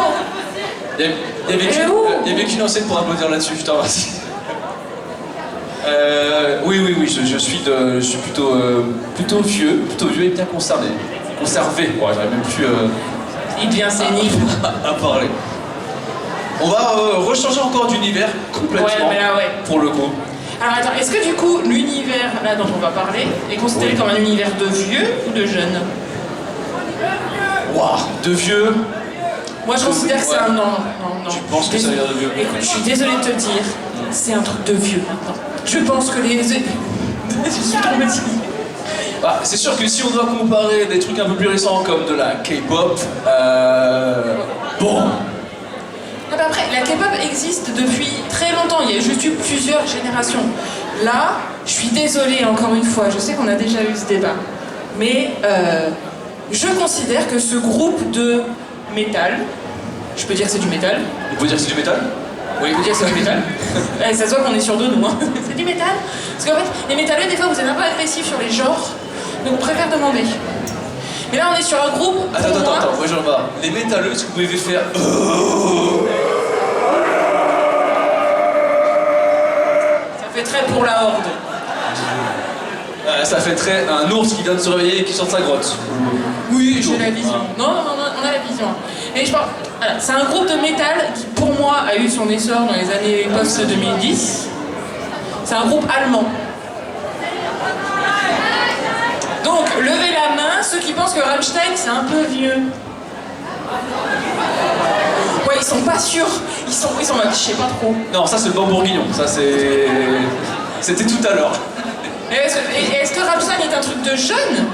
Il y avait qu'une enseigne pour applaudir là-dessus, je te remercie. Oui, je suis plutôt vieux et bien conservé. Conservé, ouais, j'aurais même plus
Il devient sénile.
à parler. On va rechanger encore d'univers complètement.
Ouais, mais là, ouais.
Pour le coup.
Alors attends, est-ce que du coup, l'univers là dont on va parler est considéré comme un univers de vieux ou de jeunes?
Waouh, de vieux.
Moi je considère que c'est un non.
Tu penses que ça veut dire de vieux?
Écoute, je suis désolée de te le dire, c'est un truc de vieux maintenant. Je pense que les... je suis traumatisée.
Bah, c'est sûr que si on doit comparer des trucs un peu plus récents comme de la K-pop, bon.
Non, mais après, la K-pop existe depuis très longtemps, il y a juste eu plusieurs générations. Là, je suis désolée encore une fois, je sais qu'on a déjà eu ce débat, mais je considère que ce groupe de métal, je peux dire que c'est du métal.
On peut dire que c'est du métal?
Oui, vous dire que c'est du métal. Ça se voit qu'on est sur deux, nous. Hein. C'est du métal. Parce qu'en fait, les métalleux, des fois, vous êtes un peu agressifs sur les genres, donc on préfère demander. Mais là, on est sur un groupe.
Attends, moi j'en vois. Les métalleux, est-ce que vous pouvez faire.
Ça fait très pour la horde.
Ça fait très un ours qui vient de se réveiller et qui sort de sa grotte.
Oui, j'ai la vision. Non, on a la vision. Et je pense. Voilà, c'est un groupe de métal qui, pour moi, a eu son essor dans les années post-2010. C'est un groupe allemand. Donc, levez la main, ceux qui pensent que Rammstein, c'est un peu vieux. Ouais, ils sont pas sûrs. Ils sont en mode, je sais pas trop.
Non, ça c'est le bon bourguignon. Ça c'est. C'était tout à l'heure.
Est-ce que Rammstein est un truc de jeune?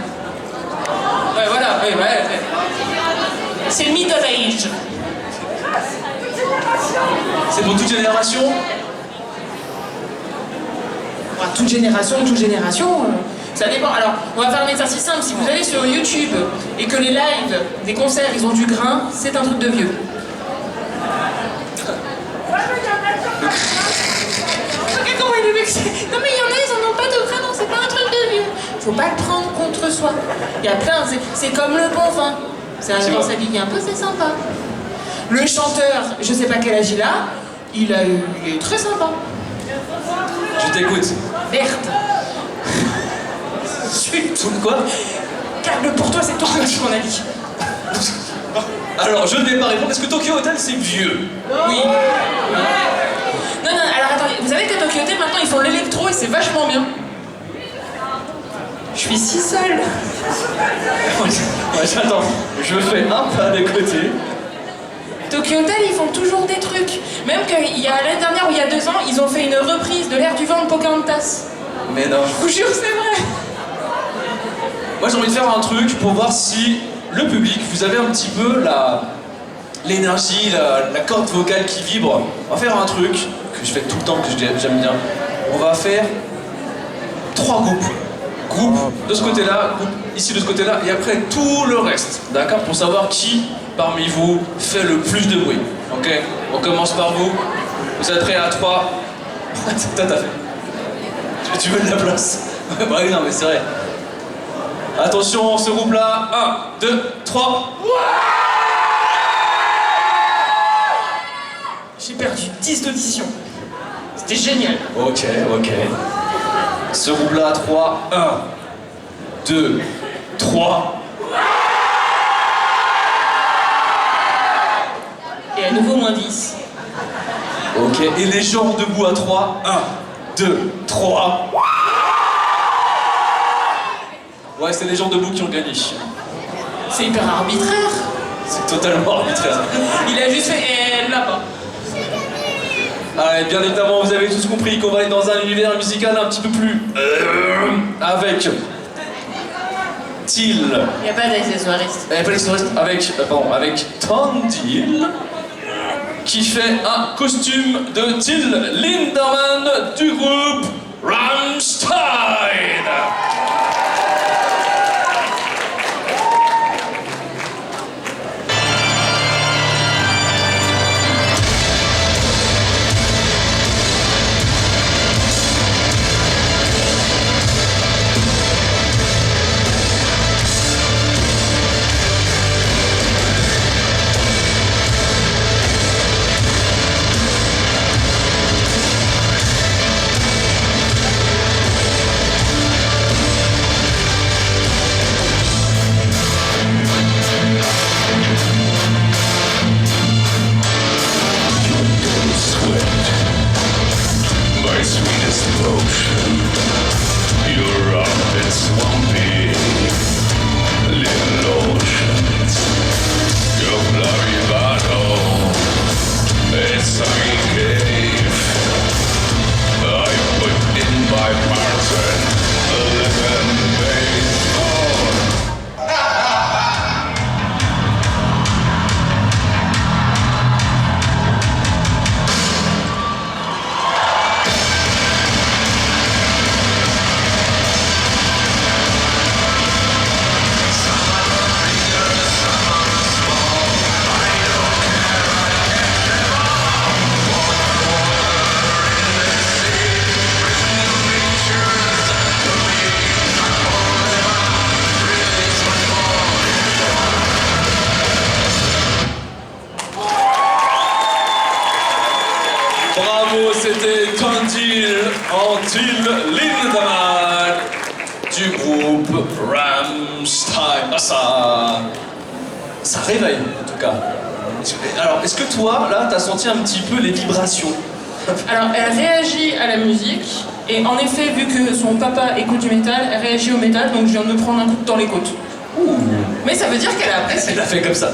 Ouais, voilà, ouais. C'est middle age.
C'est pour toute génération?
Toute génération, ça dépend. Alors, on va faire un exercice simple. Si vous allez sur YouTube et que les lives des concerts, ils ont du grain, c'est un truc de vieux. Regarde comment il est vexé. Non mais il y en a, ils en ont pas de grain, non, c'est pas un truc de vieux. Faut pas le prendre contre soi. Il y a plein, c'est comme le bon vin. C'est un vin s'habiller un peu, c'est sympa. Le chanteur, je sais pas quel âge il a, il est très sympa.
Je t'écoute.
Merde.
Tout quoi?
Garde pour toi, c'est Tokyo Hotel qu'on a dit.
Alors, je ne vais pas répondre. Est-ce que Tokyo Hotel c'est vieux?
Oui. Non, alors attendez, vous savez que Tokyo Hotel maintenant ils font l'électro et c'est vachement bien. Je suis si seule.
Ouais, j'attends. Je fais un pas de côté.
Tokyo Hotel, ils font toujours des trucs. Même qu'il y a l'année dernière ou il y a 2 ans, ils ont fait une reprise de l'Air du vent de Pocahontas.
Mais non.
Je vous jure, c'est vrai.
Moi j'ai envie de faire un truc pour voir si le public, vous avez un petit peu l'énergie, la corde vocale qui vibre. On va faire un truc que je fais tout le temps, que j'aime bien. On va faire 3 groupes. Groupe de ce côté-là, groupe ici de ce côté-là, et après tout le reste. D'accord? Pour savoir qui parmi vous fait le plus de bruit. Ok? On commence par vous. Vous êtes prêts à 3? T'as fait. Tu veux de la place? Bah oui, non mais c'est vrai. Attention, ce groupe-là. 1, 2, 3.
J'ai perdu 10 d'audition. C'était génial.
Ok. Ce groupe-là, 3. 1, 2, 3.
Et à nouveau moins 10.
Ok, et les gens debout à 3. 1, 2, 3. Ouais, c'est les gens debout qui ont gagné.
C'est hyper arbitraire.
C'est totalement arbitraire.
Il a juste fait et là-bas.
Allez, bien évidemment, vous avez tous compris qu'on va aller dans un univers musical un petit peu plus... avec... Till.
Il n'y a pas d'accessoiriste.
Il n'y a pas d'accessoiriste. Avec Tandil, qui fait un costume de Till Lindemann du groupe Rammstein. Until Lindemann du groupe Rammstein. Ah, ça réveille en tout cas. Alors, est-ce que toi, là, t'as senti un petit peu les vibrations?
Alors, elle réagit à la musique, et en effet, vu que son papa écoute du métal, elle réagit au métal, donc je viens de me prendre un coup dans les côtes.
Ouh.
Mais ça veut dire qu'elle a apprécié.
Elle a fait comme ça.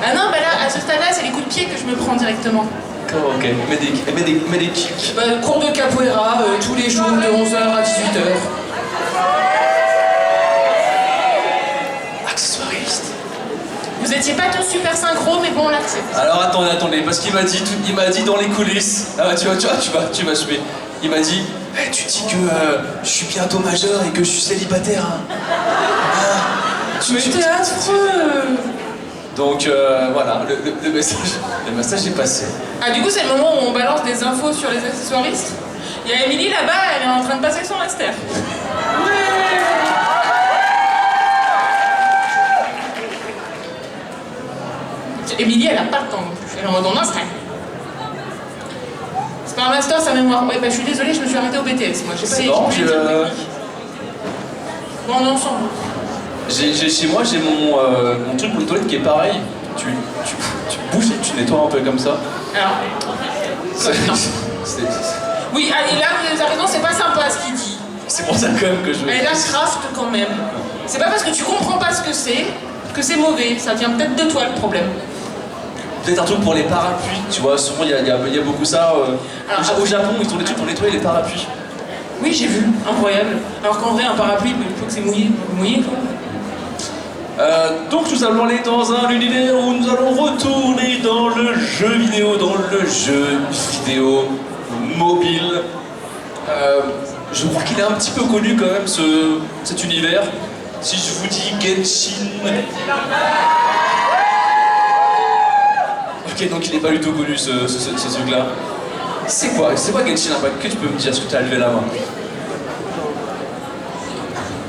Ah non, bah là, à ce stade-là, c'est les coups de pied que je me prends directement.
Ok, mais des kicks.
Bah, cours de capoeira, tous les jours de 11h à 18h.
Accessoiriste.
Vous étiez pas tous super synchro, mais bon, on l'accepte.
Alors attendez, parce qu'il m'a dit dans les coulisses. Ah, tu vas suer. Il m'a dit, hey, tu dis que je suis bientôt majeur et que je suis célibataire. Hein. Ah,
Mais t'es affreux.
Donc voilà, le message est passé.
Ah, du coup, c'est le moment où on balance des infos sur les accessoiristes. Il y a Émilie là-bas, elle est en train de passer son master. Émilie, elle a pas le temps non plus. Elle est en mode on installe. C'est pas un master, c'est un mémoire. Ouais, bah je suis désolée, je me suis arrêtée au BTS. Moi, j'ai pas les
bon,
Bon, on est ensemble.
Chez moi, j'ai mon truc pour les toilettes qui est pareil. Tu bouges et tu nettoies un peu comme ça.
Alors, non. Oui, allez, là, vous avez raison, c'est pas sympa ce qu'il dit.
C'est pour ça quand même que je...
Elle a craft quand même. C'est pas parce que tu comprends pas ce que c'est mauvais. Ça vient peut-être de toi le problème.
Peut-être un truc pour les parapluies, tu vois, souvent il y a beaucoup ça. Au Japon, ils ont des trucs pour nettoyer les parapluies.
Oui, j'ai vu, incroyable. Alors qu'en vrai, un parapluie, il faut que c'est mouillé quoi.
Donc nous allons aller dans un univers où nous allons retourner dans le jeu vidéo mobile. Je crois qu'il est un petit peu connu quand même cet univers. Si je vous dis Genshin... Ok, donc il n'est pas du tout connu ce truc-là. C'est quoi Genshin Impact? Que tu peux me dire? Est-ce que tu as levé la main?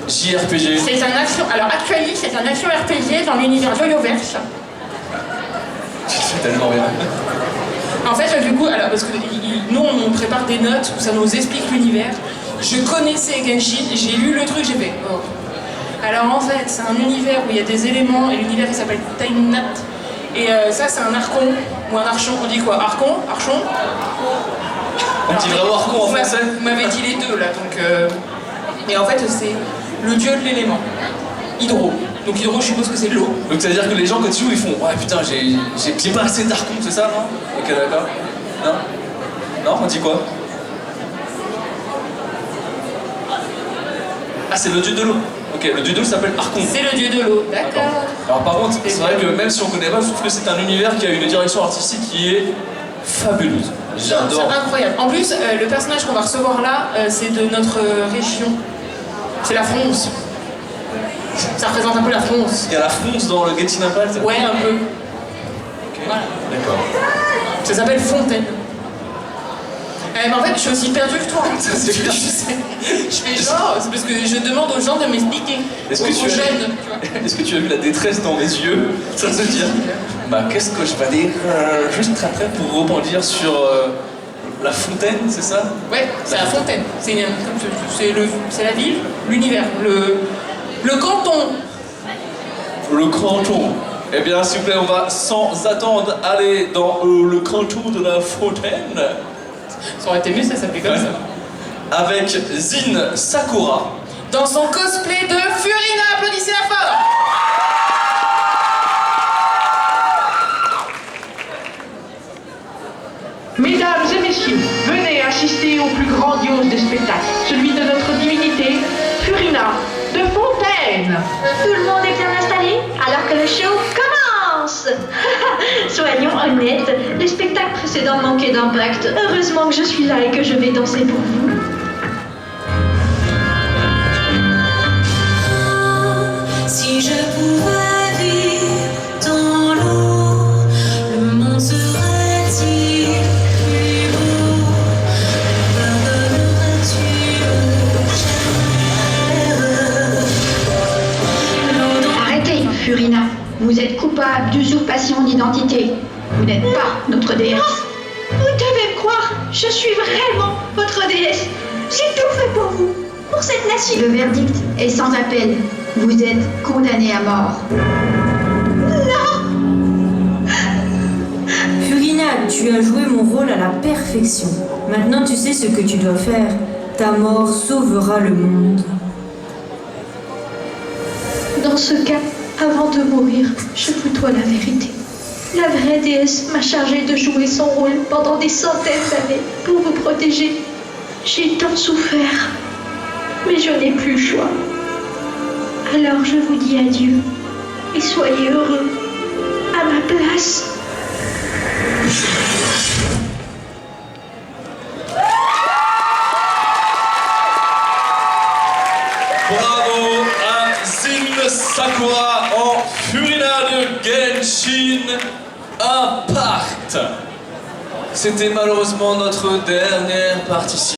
JRPG.
C'est un action... Alors actuellement, c'est un action RPG dans l'univers Joyoverse.
C'est tellement bien.
En fait, du coup, alors, parce que nous, on prépare des notes où ça nous explique l'univers. Je connaissais Genshin, j'ai lu le truc, j'ai fait... Oh. Alors en fait, c'est un univers où il y a des éléments, et l'univers il s'appelle Tainat. Et ça, c'est un archon, ou un archon, on dit quoi? Archon? Archon?
On dit vraiment archon en français?
Vous m'avez dit les deux là, donc... Et en fait, c'est le dieu de l'élément. Hydro. Donc Hydro, je suppose que c'est de l'eau.
Donc ça veut dire que les gens, quand ils jouent, ils font ouais putain, j'ai pas assez d'archon, c'est ça, non? Ok, d'accord. Non? Non, on dit quoi? Ah, c'est le dieu de l'eau. Ok, le dieu de l'eau s'appelle Archon.
C'est le dieu de l'eau, d'accord.
Alors par contre, c'est vrai que même si on connaît pas, je trouve que c'est un univers qui a une direction artistique qui est fabuleuse. J'adore.
C'est incroyable. En plus, le personnage qu'on va recevoir là, c'est de notre région. C'est la France. Ça représente un peu la France.
Il y a la France dans le Genshin Impact?
Ouais, un peu.
Ok.
Voilà.
D'accord.
Ça s'appelle Fontaine. Mais en fait, je suis aussi perdue que toi.
Ça, c'est clair.
Je fais genre, c'est parce que je demande aux gens de m'expliquer.
Est-ce que, est-ce que tu as vu la détresse dans mes yeux? Ça se dire, bah qu'est-ce que je vais dire juste après pour rebondir sur la fontaine, c'est ça?
Ouais, c'est la fontaine. C'est la ville, l'univers, le canton.
Le canton. Eh bien, s'il vous plaît, on va sans attendre aller dans le canton de la fontaine.
Ça aurait été mieux, ça s'appelait comme ça.
Avec Zin Sakura.
Dans son cosplay de Furina, applaudissez-la fort.
Mesdames et messieurs, venez assister au plus grandiose des spectacles, celui de notre divinité, Furina, de Fontaine.
Tout le monde est bien installé alors que le show commence. Soyons honnêtes, les spectacles précédents manquaient d'impact. Heureusement que je suis là et que je vais danser pour vous.
Si je pouvais vivre dans l'eau, le monde serait-il plus beau? Pardonneras-tu
Arrêtez, Furina. Vous êtes coupable d'usurpation d'identité. Vous n'êtes pas notre déesse. Vous devez me croire. Je suis vraiment votre déesse. J'ai tout fait pour vous, pour cette nation. Le verdict est sans appel. Vous êtes condamné à mort.
Furina, tu as joué mon rôle à la perfection. Maintenant tu sais ce que tu dois faire. Ta mort sauvera le monde.
Dans ce cas, avant de mourir, je vous dois la vérité. La vraie déesse m'a chargée de jouer son rôle pendant des centaines d'années pour vous protéger. J'ai tant souffert, mais je n'ai plus le choix. Alors je vous dis adieu et soyez heureux à ma place.
Bravo à Zim Sakura en Furina de Genshin Impact. C'était malheureusement notre dernière participation.